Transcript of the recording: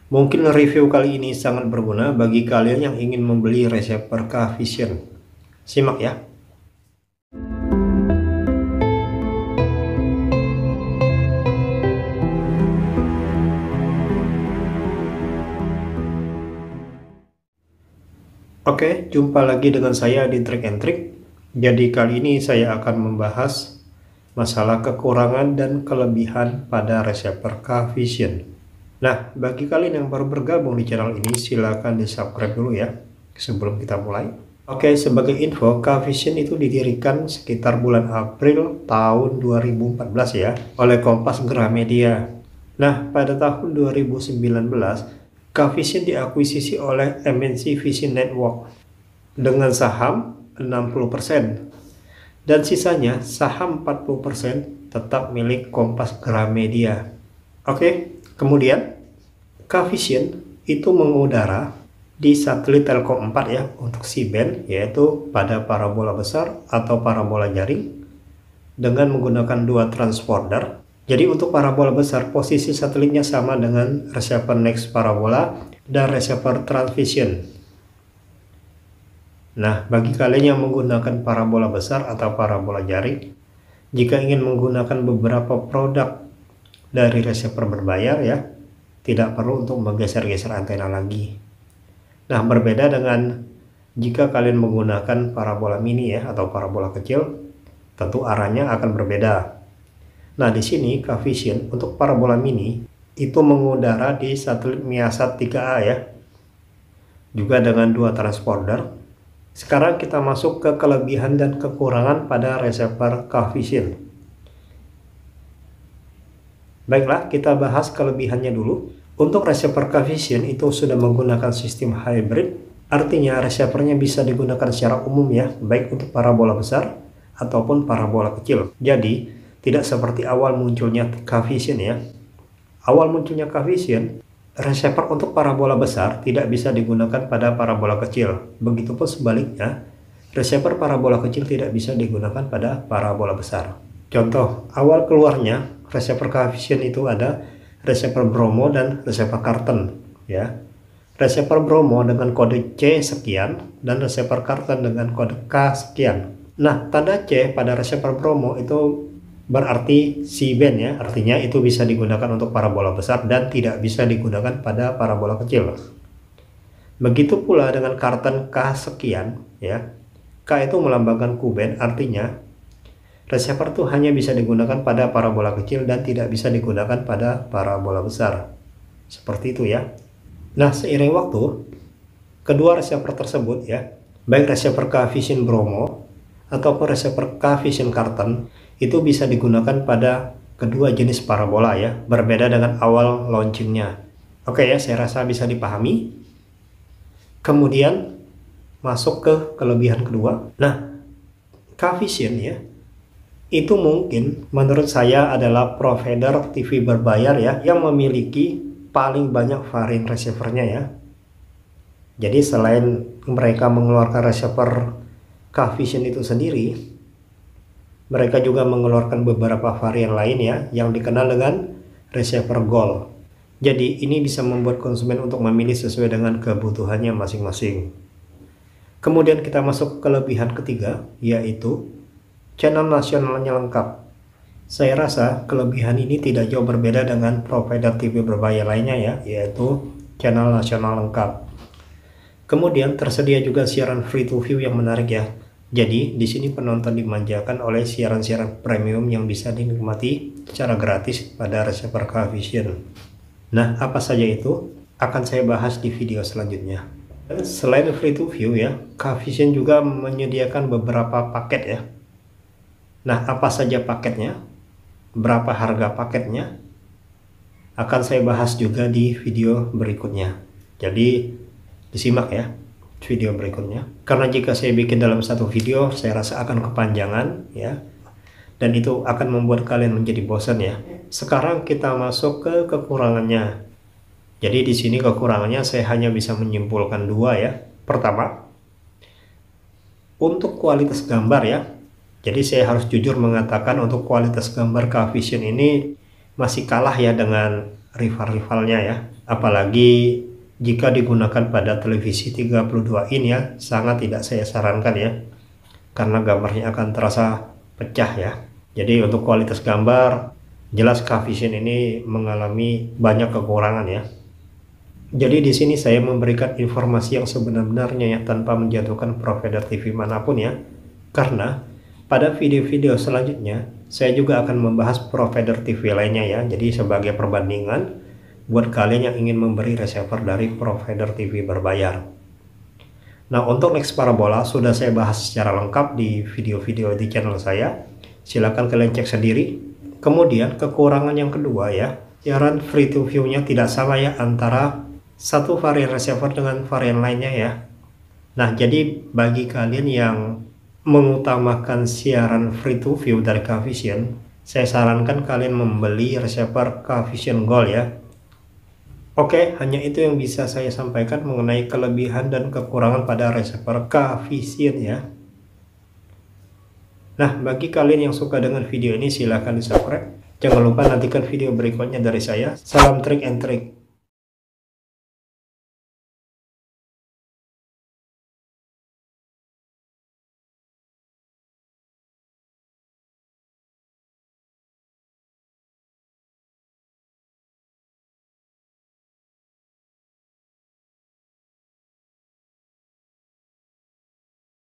Mungkin review kali ini sangat berguna bagi kalian yang ingin membeli receiver K-Vision. Simak ya. Oke, jumpa lagi dengan saya di Trick and Trick. Jadi kali ini saya akan membahas masalah kekurangan dan kelebihan pada receiver K-Vision. Nah, bagi kalian yang baru bergabung di channel ini, silakan di subscribe dulu ya sebelum kita mulai. Oke, sebagai info, K-Vision itu didirikan sekitar bulan April tahun 2014 ya oleh Kompas Gramedia. Nah, pada tahun 2019 K-Vision diakuisisi oleh MNC Vision Network dengan saham 60% dan sisanya saham 40% tetap milik Kompas Gramedia. Oke, kemudian K-Vision itu mengudara di satelit Telkom 4 ya untuk C-band, yaitu pada parabola besar atau parabola jaring dengan menggunakan dua transponder. Jadi untuk parabola besar, posisi satelitnya sama dengan receiver Next Parabola dan receiver Transvision. Nah, bagi kalian yang menggunakan parabola besar atau parabola jaring, jika ingin menggunakan beberapa produk dari receiver berbayar ya, tidak perlu untuk menggeser-geser antena lagi. Nah, berbeda dengan jika kalian menggunakan parabola mini ya atau parabola kecil, tentu arahnya akan berbeda. Nah, di sini K-Vision untuk parabola mini itu mengudara di satelit Miasat 3A ya. Juga dengan dua transponder. Sekarang kita masuk ke kelebihan dan kekurangan pada receiver K-Vision. Baiklah, kita bahas kelebihannya dulu. Untuk receiver K-Vision itu sudah menggunakan sistem hybrid, artinya receivernya bisa digunakan secara umum ya, baik untuk parabola besar ataupun parabola kecil. Jadi, tidak seperti awal munculnya K-Vision ya. Awal munculnya K-Vision, receiver untuk parabola besar tidak bisa digunakan pada parabola kecil. Begitupun sebaliknya, receiver parabola kecil tidak bisa digunakan pada parabola besar. Contoh, awal keluarnya receiver K-Vision itu ada receiver Bromo dan receiver Carton ya. Receiver Bromo dengan kode C sekian dan receiver Carton dengan kode K sekian. Nah, tanda C pada receiver Bromo itu berarti C-band ya, artinya itu bisa digunakan untuk parabola besar dan tidak bisa digunakan pada parabola kecil. Begitu pula dengan Carton K sekian ya. K itu melambangkan Q-band, artinya receiver itu hanya bisa digunakan pada parabola kecil dan tidak bisa digunakan pada parabola besar. Seperti itu ya. Nah, seiring waktu, kedua receiver tersebut ya, baik receiver K-Vision Bromo ataupun receiver K-Vision Carton, itu bisa digunakan pada kedua jenis parabola ya, berbeda dengan awal launchingnya. Oke ya, saya rasa bisa dipahami. Kemudian masuk ke kelebihan kedua. Nah, K-Vision ya, itu mungkin menurut saya adalah provider TV berbayar ya, yang memiliki paling banyak varian receivernya ya. Jadi selain mereka mengeluarkan receiver K-Vision itu sendiri, mereka juga mengeluarkan beberapa varian lain ya, yang dikenal dengan receiver gold. Jadi ini bisa membuat konsumen untuk memilih sesuai dengan kebutuhannya masing-masing. Kemudian kita masuk ke kelebihan ketiga, yaitu channel nasionalnya lengkap. Saya rasa kelebihan ini tidak jauh berbeda dengan provider TV berbayar lainnya ya, yaitu channel nasional lengkap. Kemudian tersedia juga siaran free to view yang menarik ya. Jadi di sini penonton dimanjakan oleh siaran-siaran premium yang bisa dinikmati secara gratis pada receiver K-Vision. Nah, apa saja itu akan saya bahas di video selanjutnya. Dan selain free to view ya, K-Vision juga menyediakan beberapa paket ya. Nah, apa saja paketnya? Berapa harga paketnya? Akan saya bahas juga di video berikutnya. Jadi disimak ya video berikutnya, karena jika saya bikin dalam satu video saya rasa akan kepanjangan ya, dan itu akan membuat kalian menjadi bosan ya. Sekarang kita masuk ke kekurangannya. Jadi di sini kekurangannya saya hanya bisa menyimpulkan dua ya. Pertama, untuk kualitas gambar ya. Jadi saya harus jujur mengatakan untuk kualitas gambar K-Vision ini masih kalah ya dengan rival-rivalnya ya. Apalagi jika digunakan pada televisi 32 in ya, sangat tidak saya sarankan ya. Karena gambarnya akan terasa pecah ya. Jadi untuk kualitas gambar, jelas Cavision ini mengalami banyak kekurangan ya. Jadi di sini saya memberikan informasi yang sebenar-benarnya ya, tanpa menjatuhkan provider TV manapun ya. Karena pada video-video selanjutnya saya juga akan membahas provider TV lainnya ya. Jadi sebagai perbandingan buat kalian yang ingin memberi receiver dari provider TV berbayar. Nah, untuk Next Parabola sudah saya bahas secara lengkap di video-video di channel saya. Silahkan kalian cek sendiri. Kemudian kekurangan yang kedua ya, siaran free to view-nya tidak sama ya antara satu varian receiver dengan varian lainnya ya. Nah, jadi bagi kalian yang mengutamakan siaran free to view dari Cavision, saya sarankan kalian membeli receiver Cavision Gold ya. Oke, hanya itu yang bisa saya sampaikan mengenai kelebihan dan kekurangan pada receiver Cavision ya. Nah, bagi kalian yang suka dengan video ini silahkan di subscribe. Jangan lupa nantikan video berikutnya dari saya. Salam trik and trik.